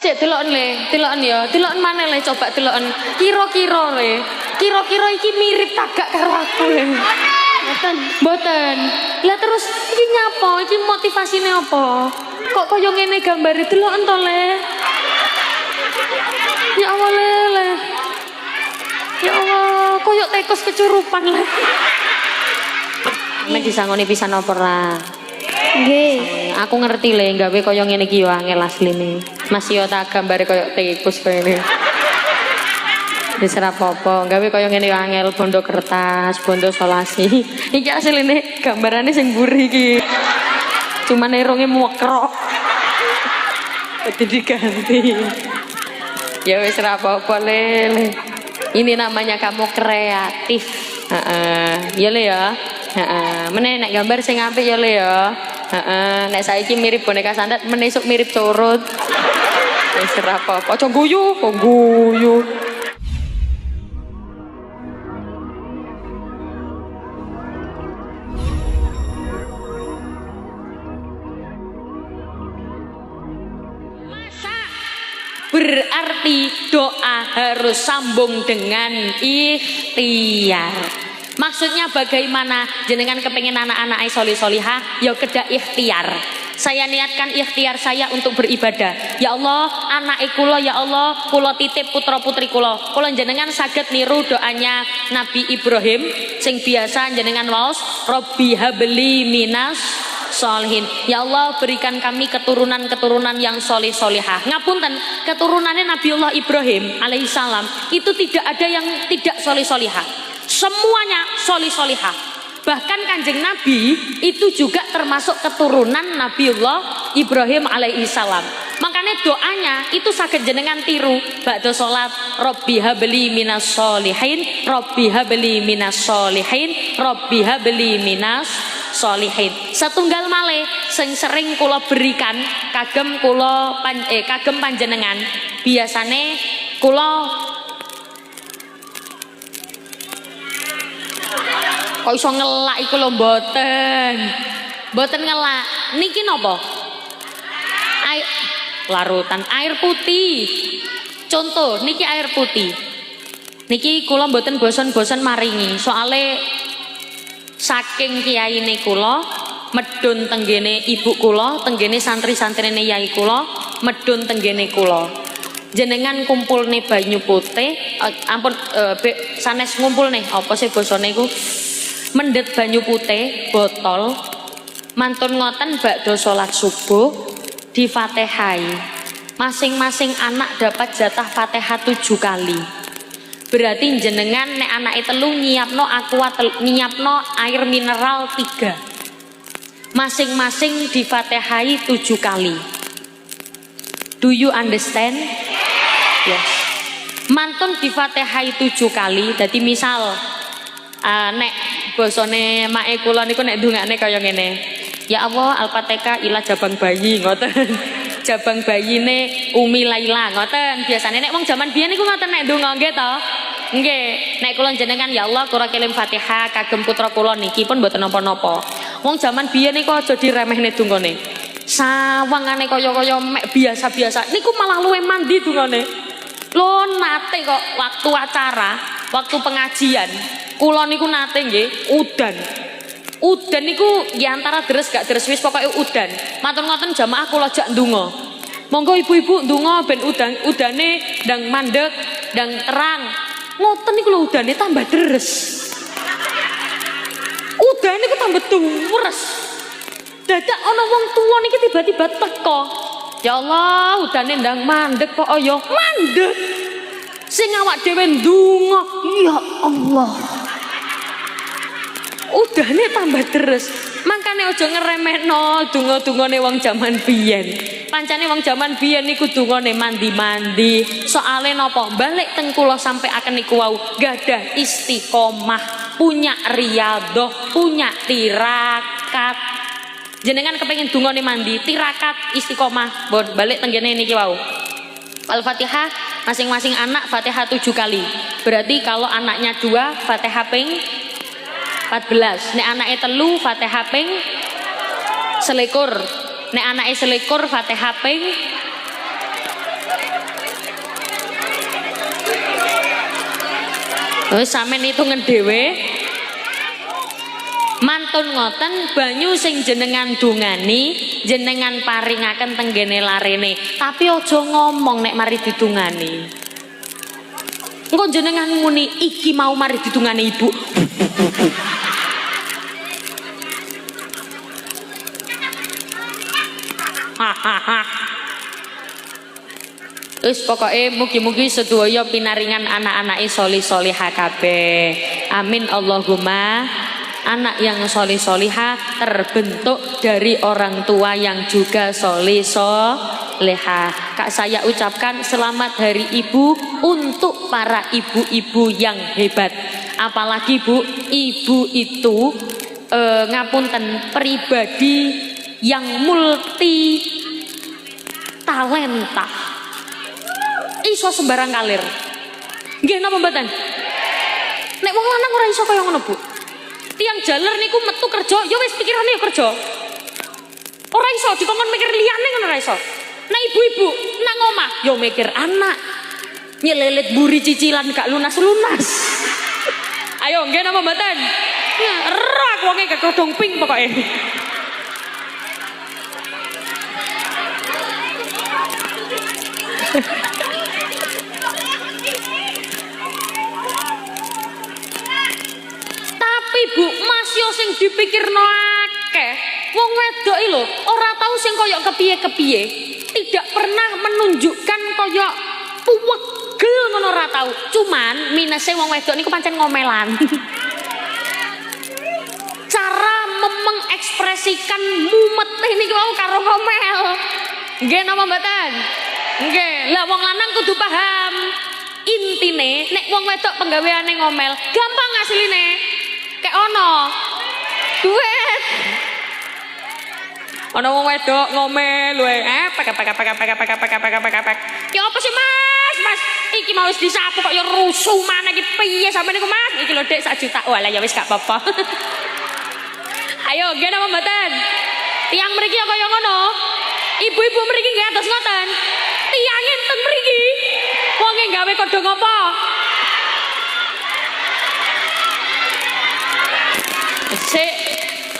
Cek deloken ya. Deloken maneh le coba deloken. Kira-kira le. Kira-kira iki mirip tagak karo aku le. Mboten. Lah terus iki nyapa? Iki motivasine apa? Kok kaya ngene gambare deloken to le? Ya Allah le. Ya Allah, koyok tekos kecurupan le. Nek disangoni pisan apa ora? Nggih. Aku ngerti le, gawe koyo ngene iki yo angel asline. Mas yo tak gambare koyo tikus koyo ngene. Wis ora apa-apa, gawe koyo ngene yo angel bondo kertas, bondo solasi. Iki asline gambarane sing mburi iki. Cuman erunge mukrok. Dadi diganti. Ya wis ora apa-apa le. Ini namanya kamu kreatif. Ya le ya. Meneh nek gambar sing apik ya le ya. Nek saiki mirip boneka santet, menesuk mirip curut. Wis ora apa-apa. Aja guyu, kok guyu. Berarti doa harus sambung dengan ikhtiar. Maksudnya bagaimana? Jenengan kepengen anak-anak solih-solihah, ya kedah ikhtiar. Saya niatkan ikhtiar saya untuk beribadah. Ya Allah, anak kula ya Allah, kula titip putra putri kula. Kula jenengan saged niru doanya Nabi Ibrahim sing biasa jenengan waos, Robbi habli minas solihin. Ya Allah, berikan kami keturunan-keturunan yang soleh-solehah. Ngapunten, keturunannya Nabiullah Ibrahim alaihissalam itu tidak ada yang tidak soleh-solehah. Semuanya soleh-solehah. Bahkan Kanjeng Nabi itu juga termasuk keturunan Nabiullah Ibrahim alaihissalam. Makanya doanya itu saged jenengan tiru ba'da salat, Robbi habli minas solihin, Robbi habli minas solihin, Robbi habli minas solihin. Setunggal malih sing sering kula berikan kagem panjenengan. Biasane kula kok iso ngelak iku lho mboten. Mboten ngelak. Niki napa? Larutan air putih. Contoh niki air putih. Niki kula mboten bosen-bosen maringi. Soale saking kiyaine kula medun tenggene ibu kula, tenggene santri-santrine yai kula, medun tenggene kula. Jenengan kumpulne banyu putih, sanes ngumpulne apa sih basane iku? Mendet banyu putih botol, mantun ngoten bakda salat subuh di Fatihai. Masing-masing anak dapat jatah Fatihah 7 kali. Berarti jenengan nek anake telu nyiapno nyiapno air mineral 3. Masing-masing di Fatihai 7 kali. Do you understand? Yes. Mantun di Fatihai 7 kali. Jadi misal nek bosone make kula niku nek ndongakne kaya ngene. Ya Allah, Al-Fatihah ila jabang bayi ngoten. Jabang bayine Umi Laila ngoten. Biasane nek wong jaman biyen niku ngoten nek ndonga nggih to. Nggih, nek kula jenengan ya Allah kula kirim Fatihah kagem putra kula niki pun mboten napa-napa. Wong jaman biyen niku aja diremehne dungane. Sawangane kaya-kaya mek biasa-biasa niku malah luwih mandi dungane. Lho nate kok waktu acara, waktu pengajian, kula niku nate nggih udan. Udan niku nggih antara deres gak deres wis pokoke udan. Matur ngoten jamaah kula jak ndonga. Monggo ibu-ibu ndonga ben udane ndang mandeg, ndang terang. Ngoten niku lho udane tambah deres. Udane niku tambah deres. Dadak ana wong tuwa niki tiba-tiba teko. Ya Allah, udane ndang mandeg kok ya mandeg. Sing awak dhewe ndonga, ya Allah. Udane tambah deres. Makane aja ngeremehno donga-dungane wong jaman biyen. Pancane wong jaman biyen niku dungane mandi-mandi. Soale napa? Balik teng kula sampai akan niku wau gadah istiqomah, punya riyadhah, punya tirakat. Jenengan kepengin dungane mandi, tirakat, istiqomah, bon balik tenggene niki wau. Al-Fatihah masing-masing anak Fatihah 7 kali. Berarti kalau anaknya 2 Fatihah ping 14. Nek anake telu Fatihah ping 21. Nek anake 21 Fatihah ping Wis sampean hitungen dhewe. Mantun ngoten banyu sing jenengan dungani jenengan paringaken tenggene larene, tapi aja ngomong nek mari didungani. Engko jenengan muni iki mau mari didungani ibu. Wis pokoke mugi-mugi sedaya pinaringan anak-anake solih-solihah kabeh. Amin Allahumma. Anak yang solih-solihah terbentuk dari orang tua yang juga solih-solihah. Kak saya ucapkan selamat hari ibu untuk para ibu-ibu yang hebat. Apalagi bu, ibu itu ngapunten pribadi yang multi talenta. Iso sembarang kalir. Nggih napa mboten? Nek wong lanang ora iso kaya ngono, Bu. Tiang jaler niku metu kerja, ya wis pikirane ya kerja. Ora iso dikongkon mikir liyane ngono ora iso. Nah ibu-ibu nang omah ya mikir anak. Nyelelit buri cicilan gak lunas-lunas. Ayo nggih napa mboten? Rak wonge kegodhong ping pokoke. Bu, masih sing dipikirno akeh. Wong wedok iki lho, ora tau sing koyo kepiye-kepiye. Tidak pernah menunjukkan koyo puwegel ngono ora tau. Cuman minuse wong wedok niku pancen ngomelan. Cara mengekspresikan mumetih niku karo ngomel. Nggih napa mboten? Nggih. Lah wong lanang kudu paham. Intine nek wong wedok penggaweane ngomel, gampang asline. Kayak ono duit ono wong wedok ngomel wae pek ya apa sih mas iki mau wis disapu kok ya rusuh maneh iki piye sampeyan niku mas iki lho Dek 1 juta walah ya wis gak apa-apa. Ayo nggih napa mboten tiang mriki kaya ngono ibu-ibu mriki nggih atus ngoten tiang enten mriki wonge gawe kodhong apa. Sik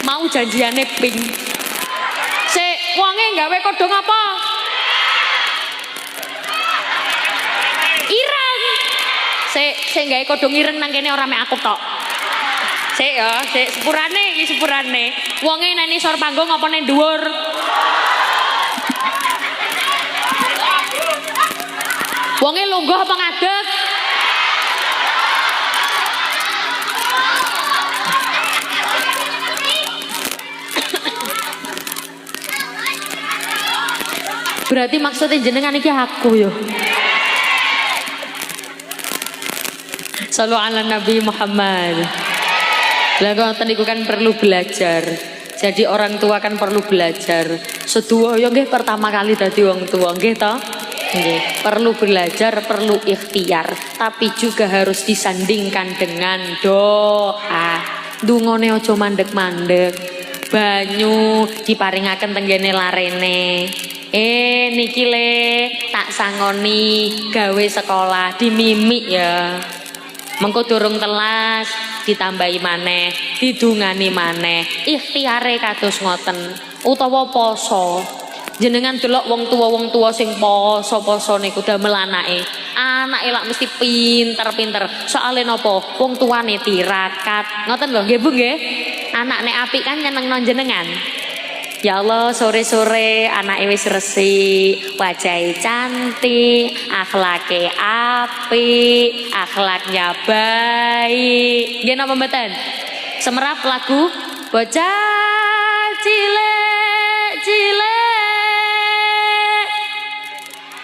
mau janjiane ping. Sik wonge gawe kodhong apa? Ireng. Sik gawe kodhong ireng nang kene ora mek aku tok. Sik ya, sik sepurane iki sepurane. Wonge nang isor panggung apa nang dhuwur? Wonge lungguh apa ngadeg? Berarti maksudnya jenengan iki aku yo. Sallu ala Nabi Muhammad. Lah ngoten niku kan perlu belajar. Jadi orang tua kan perlu belajar. Sedaya nggih pertama kali dadi wong tua nggih to? Nggih. Perlu belajar, perlu ikhtiar, tapi juga harus disandingkan dengan doa. Dungane aja mandek-mandek. Banyu diparingaken tenggene larene. Niki le tak sangoni gawe sekolah dimimik ya. Mengko durung telas ditambahi maneh, didungani maneh. Ikhtiare kados ngoten utawa poso. Jenengan delok wong tua sing poso-poso niku damel anake. Anake lak mesti pinter-pinter. Soale napa? Wong tuane tirakat. Ngoten lho nggih Bu nggih. Anak nek apik kan nyenengno jenengan. Ya Allah sore-sore anake wis resik, wajahe cantik, akhlake apik, akhlaknya baik. Nggih napa mboten? Semerap lagu bocah cilik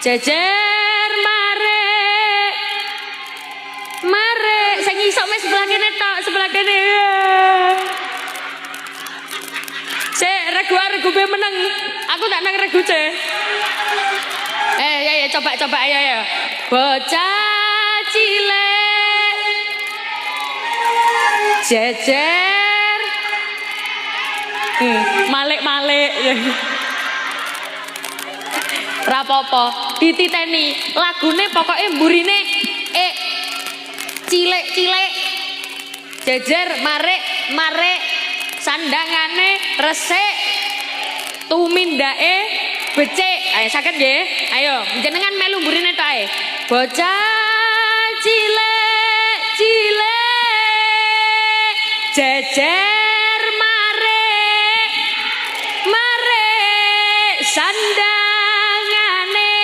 jejer mare sing isok mes sebelah kene tok, sebelah kene. Regu be meneng. Aku tak nang regu ce. Ya coba ya. Bocah cilik jejer malik-malik. Rapopo dititeni lagune pokoke mburine Cilik-cilik jejer marek sandangane resik tumindake becik. Ayo saged nggih. Ayo jenengan melu mburine tok ae. Bocah cilik jejer marek sandangane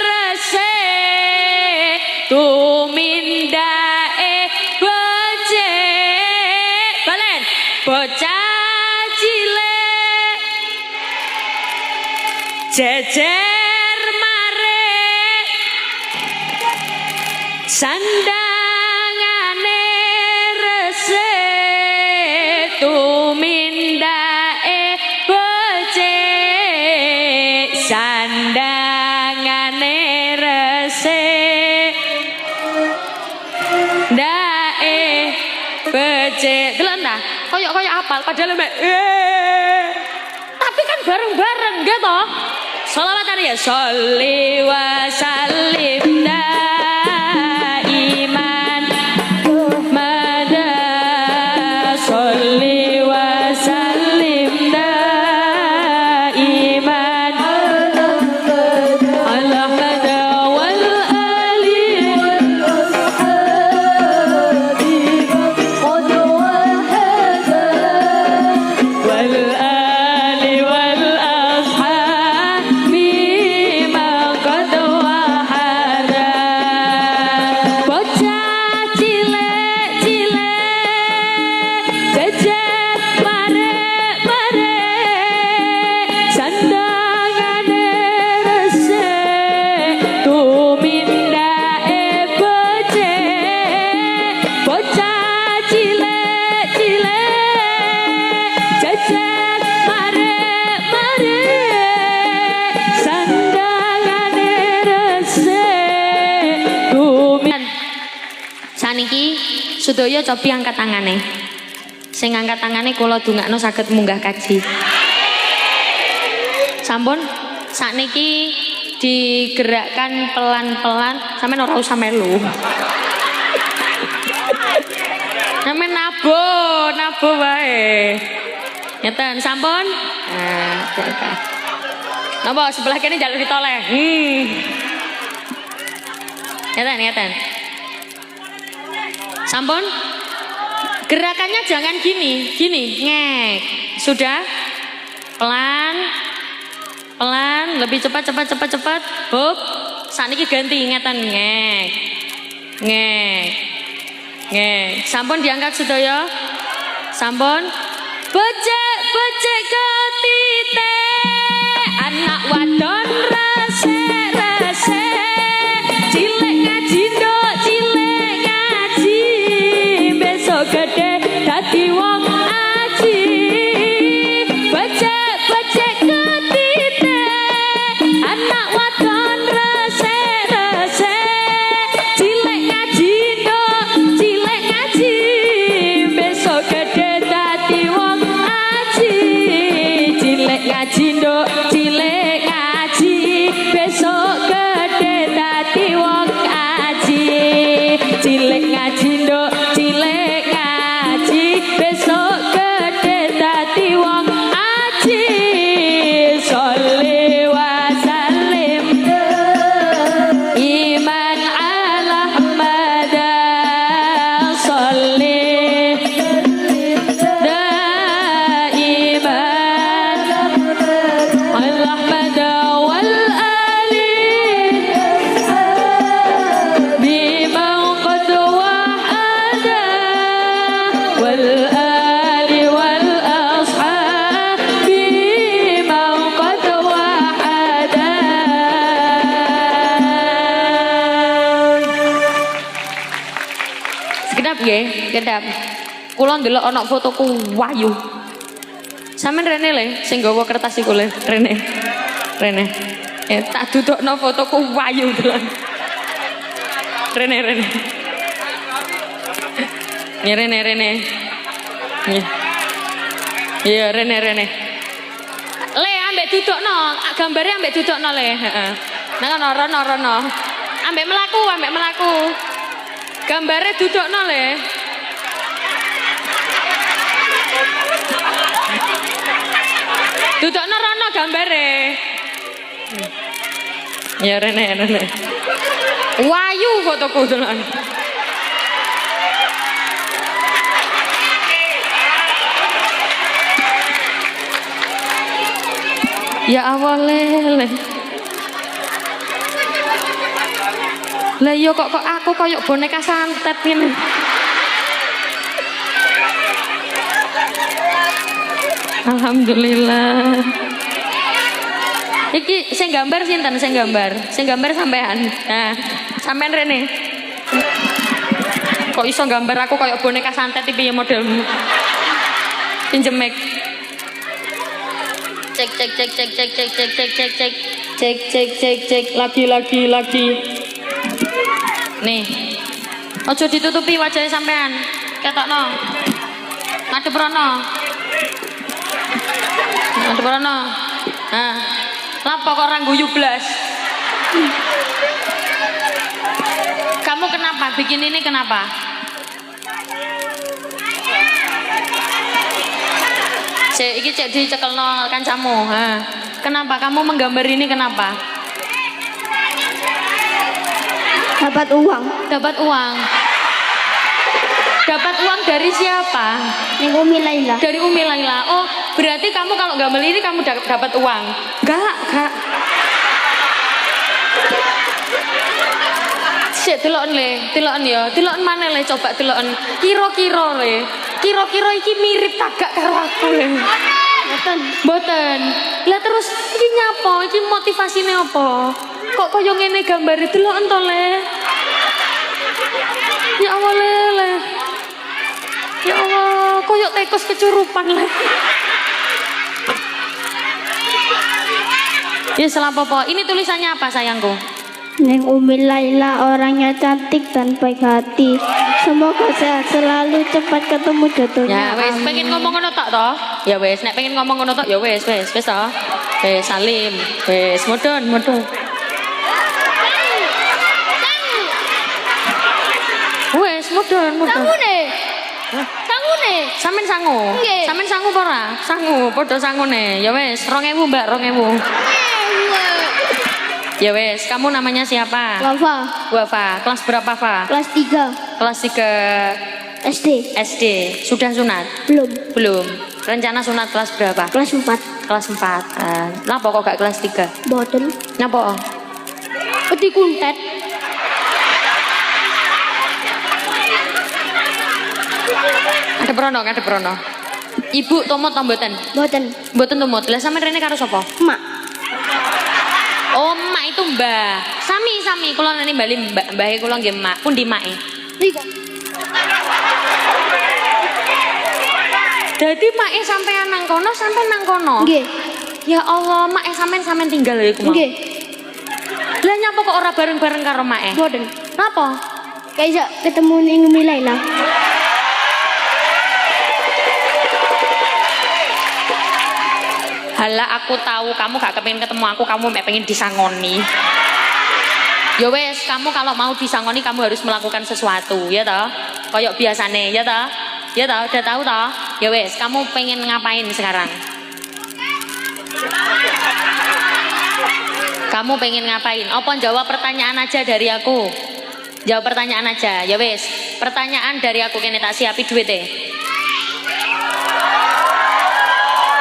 resik tumindake becik. Balen. Bocah cilik jejer marek sandangane resik tumindake becik sandangane resik ndake becik. Delok ta? Koyok apal padahal mbak tapi kan bareng-bareng nggih toh. Sholawatan ya sholli wa sallim daiman mada sholli wa sallim daiman ala mada wal ali wal ali wal ashabi ma qad wahada. Bocah cilik-cilik jejer marek sandangane resik tumindake becik. Bocah cilik-cilik jejer marek sandangane resik tumindake. Saniki sedaya cobi angkat tangane. Sing angkat tangane kula dongakno saged munggah kaji. Sampun sakniki digerakkan pelan-pelan, sampean ora usah melu. Sampeyan nabo wae. Ngeten sampun? Nah, berkah. Napa sebelah kene njaluk ditoleh. Ngeten. Sampun? Gerakannya jangan gini, ngek. Sudah? Pelan, lebih cepat. Hop. Saniki ganti ngeten ngek. Sampun diangkat sedaya. Sampun. Becek ketite anak wadon resik cilik ngaji nduk cilik ngaji besok gede dadi wong aji. Becek ketite anak wadon resik cilik ngaji nduk cilik ngaji besok gede dadi wong aji. Cilik ngaji nduk cilik ngaji besok gede dadi wong aji. Cilik ngaji nduk cilik ngaji besok gede dadi wong aji. Sholli wa sallim iman ala Ahmada sholli daiman ala Ahmada wal ali biman qad wahada wal ali wal ashabi biman qad wahada. Sekedap nggih, kedap. Kula ndelok ana fotoku wayu. Sampeyan rene le sing nggawa kertas iku le, rene. Tak dudukno fotoku wayu delon. Rene. Ya rene. Iya rene. Le ambek dudukno, gambare ambek dudukno le, heeh. Nang rono. Ambek melaku. Gambare dudukno le. Dudukno rono gambare. Ya rene. Wayu fotoku dolan. Ya awale. Lah iya kok aku koyok boneka santet ngene. Alhamdulillah. Iki sing gambar sinten sing gambar? Sing gambar sampean. Nah, sampean rene. Kok iso gambar aku koyok boneka santet iki piye modelmu? Pinjem mic. Cek lagi. Nih. Ojo ditutupi wajahnya sampean. Ketokno. Ngadep rono. Nah, lapo kok orang guyu blas? Kamu kenapa? Bikin ini kenapa? Iki cek dicekelno kancamu. Kenapa kamu menggambar ini kenapa? Dapat uang. Dapat uang. Dapat uang dari siapa? Yang Umi Laila. Dari Umi Laila. Oh, berarti kamu kalau gambar ini kamu dapat uang? Enggak. Sik delokon le, delokon ya. Delokon maneh le, coba delokon. Kira-kira le. Kira-kira iki mirip tagak karo aku le. Mboten. Lah terus iki nyapa? Iki motivasine apa? Kok koyo ngene gambare delokon to le. Ya Allah le. Ya Allah, koyo tikus kecurupan le. Ya selapopo. Ini tulisannya apa sayangku? Neng Umi Laila orangnya cantik dan baik hati. Semoga sehat selalu, cepat ketemu jodohnya. Ya wes, pengen ngomong ngono tok toh? Ya wes, nek pengen ngomong ngono tok ya wes toh. Wes salim, wes mudun. Wes mudun. Sangune. Sampeyan sangu. Sampeyan sangu apa ora? Sangu, padha sangune. Ya wes, 2000 Mbak, 2000. Ya wes, kamu namanya siapa? Wafa. Kelas berapa, Fa? Kelas 3. Kelas 3 SD. Sudah sunat? Belum. Rencana sunat kelas berapa? Kelas 4. Kelas 4. Napa kok gak kelas 3? Boten. Napa? Peti kuntet. Ngadep rono. Ibu tomot to mboten? Mboten tomot. Lah sampeyan rene karo sapa? Mak. Oh, mak itu mbah. Sami. Kula nani bali mbahe kula nggih mak. Pundi make? Niku. Dadi make sampean nang kono, sampean nang kono. Nggih. Ya Allah, make sampean tinggal lho iku. Nggih. Lah nyapa kok ora bareng-bareng karo make? Boten. Napa? Kayak ketemu ning Umi Laila. Halah aku tahu kamu gak kepengen ketemu aku, kamu pengen disangoni. Ya wes, kamu kalau mau disangoni kamu harus melakukan sesuatu, ya toh? Kayak biasane, ya toh? Ya toh, udah tahu toh? Ya wes, kamu pengen ngapain sekarang? Kamu pengen ngapain? Apa jawab pertanyaan aja dari aku? Jawab pertanyaan aja, ya wes. Pertanyaan dari aku kene tak siapi duite.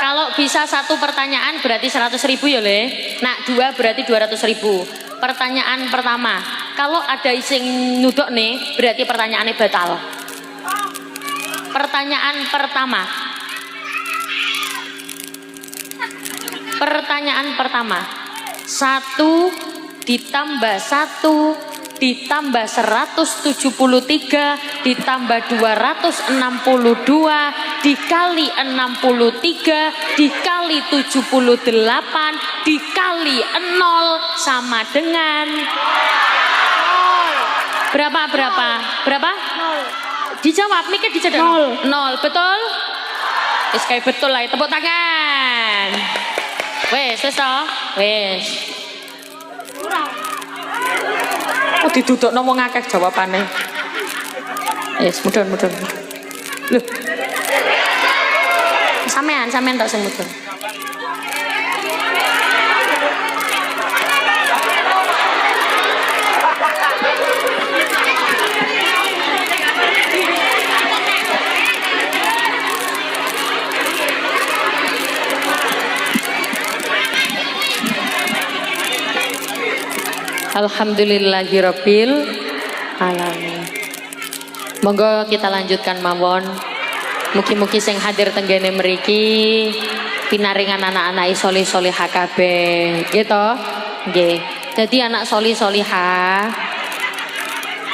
Kalau bisa satu pertanyaan berarti 100.000 ya le. Nak 2 berarti 200.000. Pertanyaan pertama, kalau ada sing nudok nih berarti pertanyaannya batal. Pertanyaan pertama. Pertanyaan pertama. 1 ditambah 1 ditambah 173 ditambah 262 dikali 63 dikali 78 dikali 0 sama dengan berapa? Dijawab, mikir dijawab. 0. Betul? Wis kayak betul lah, tepuk tangan. Wes toh? Wes. Oh didudukno wong akeh jawabane. Yes, mudun. Loh. Sampean tak sing mudun. Alhamdulillahirabbil alamin. Monggo kita lanjutkan mawon. Mugi-mugi sing hadir tenggene mriki pinaringan anak-anak solih-solihah kabeh. Nggih to? Nggih. Dadi anak solih-solihah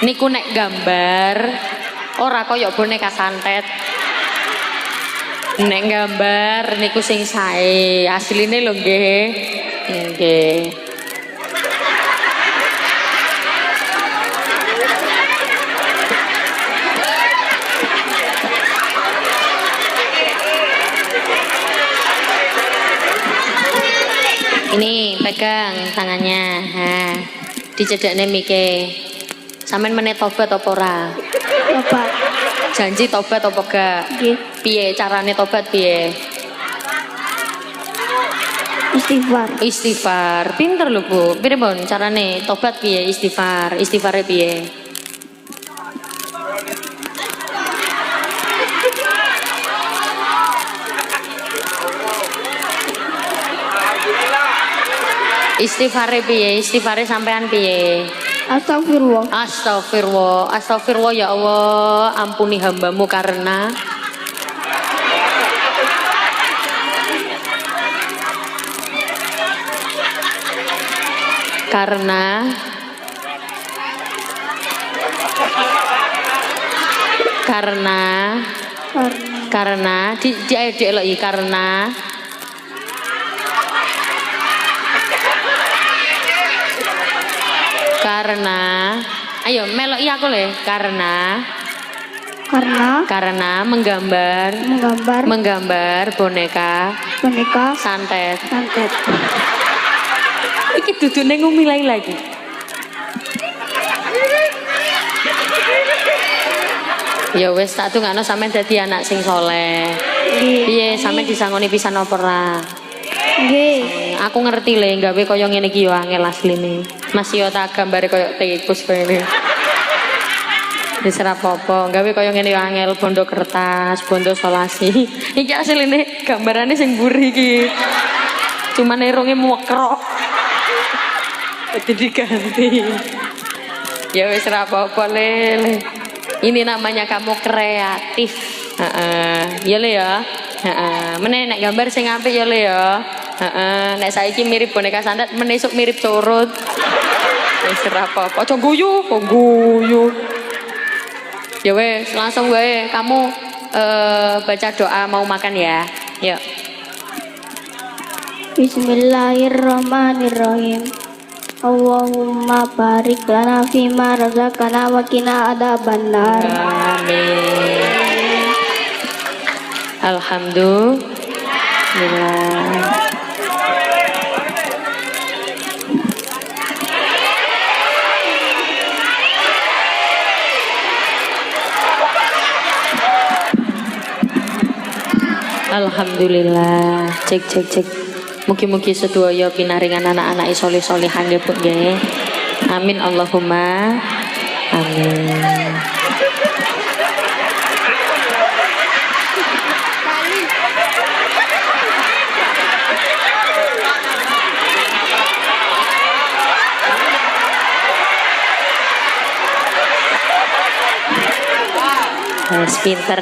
niku nek gambar ora kaya boneka santet. Nek gambar niku sing sae, asline lho nggih. Nggih. Ini pegang tangannya, dicedakne mike. Sampeyan meneh tobat apa ora? Tobat. Janji tobat apa gak? Nggih. Piye carane tobat piye? Istighfar. Istighfar. Pinter lho Bu. Pripun carane tobat piye? Istighfar. Istighfare piye? Istighfare piye? Istighfare sampean piye? Astagfirullah. Astagfirullah ya Allah, ampuni hambamu karena di lagi karena ayo meloi aku le karena menggambar boneka santet. Iki dudune ngumilai lagi. Ya wis tak tungakno sampean dadi anak sing soleh. Piye sampean disangoni pisan apa ora? Nggih. Aku ngerti le gawe kaya ngene iki yo angel asline. Mas yo tak gambare kaya tikus kaya ngene. Wis ora apa-apa, gawe kaya ngene yo angel bondo kertas, bondo solasi. Iki asline gambarane sing mburi iki. Cuman irunge muwekrok. Dadi diganti. Ya wis ora apa-apa le. Ini namanya kamu kreatif. Ya le ya. Meneh nek gambar sing apik ya le ya. Nek saiki mirip boneka santet, menesuk mirip curut. Wis ora apa-apa. Aja guyu. Ya wes, langsung wae kamu baca doa mau makan ya. Yuk. Bismillahirrahmanirrahim. Allahumma barik lana fima razaqtana wa qina adzabannar. Amin. Alhamdulillah. Alhamdulillah. Cek. Mugi-mugi sedaya pinaringan anak-anak soleh-solehan nggih Bu nggih. Amin Allahumma. Amin. Pinter.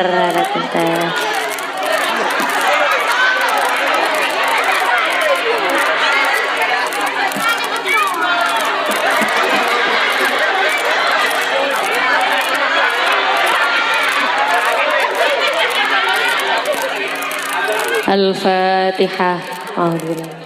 Al-Fatihah. Alhamdulillah.